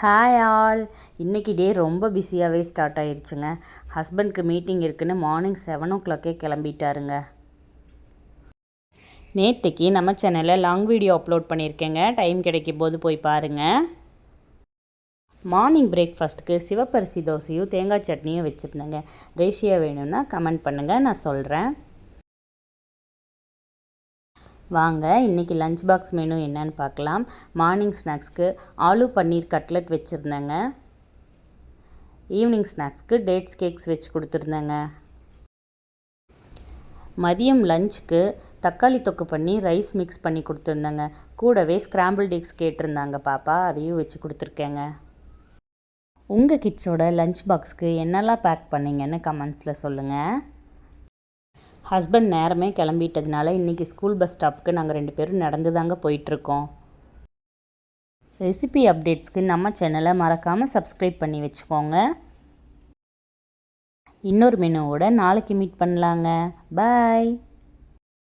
Hi all. இன்றைக்கி டே ரொம்ப பிஸியாகவே start ஆகிடுச்சுங்க. ஹஸ்பண்ட்க்கு meeting இருக்குன்னு மார்னிங் 7 o'clock கிளம்பிட்டாருங்க. நேற்றுக்கு நம்ம சேனலில் லாங் வீடியோ அப்லோட் பண்ணியிருக்கேங்க. டைம் கிடைக்கும் போது போய் பாருங்கள். மார்னிங் பிரேக்ஃபாஸ்ட்டுக்கு சிவப்பரிசி தோசையும் தேங்காய் சட்னியும் வச்சுருந்தேங்க. ரேஷியோ வேணும்னா கமெண்ட் பண்ணுங்கள், நான் சொல்கிறேன். வாங்க இன்றைக்கி லஞ்ச் பாக்ஸ் மெனு என்னன்னு பார்க்கலாம். மார்னிங் ஸ்நாக்ஸ்க்கு ஆலு பன்னீர் கட்லெட் வச்சுருந்தேங்க. ஈவினிங் ஸ்நாக்ஸ்க்கு டேட்ஸ் கேக்ஸ் வச்சு கொடுத்துருந்தேங்க. மதியம் லஞ்சுக்கு தக்காளி தொக்கு பண்ணி ரைஸ் மிக்ஸ் பண்ணி கொடுத்துருந்தேங்க. கூடவே ஸ்க்ராம்பிள்ட் எக்ஸ் கேட்டிருந்தாங்க பாப்பா, அதையும் வச்சு கொடுத்துருக்கேங்க. உங்கள் கிட்ஸோட லஞ்ச் பாக்ஸ்க்கு என்னெல்லாம் பேக் பண்ணிங்கன்னு கமெண்ட்ஸில் சொல்லுங்கள். ஹஸ்பண்ட் நேரமே கிளம்பிட்டதுனால இன்றைக்கி ஸ்கூல் பஸ் ஸ்டாப்புக்கு நாங்கள் 2 பேரும் நடந்து தாங்க போயிட்டுருக்கோம். ரெசிபி அப்டேட்ஸ்க்கு நம்ம சேனலை மறக்காமல் சப்ஸ்கிரைப் பண்ணி வச்சுக்கோங்க. இன்னொரு மெனுவோட நாளைக்கு மீட் பண்ணலாங்க. பாய்.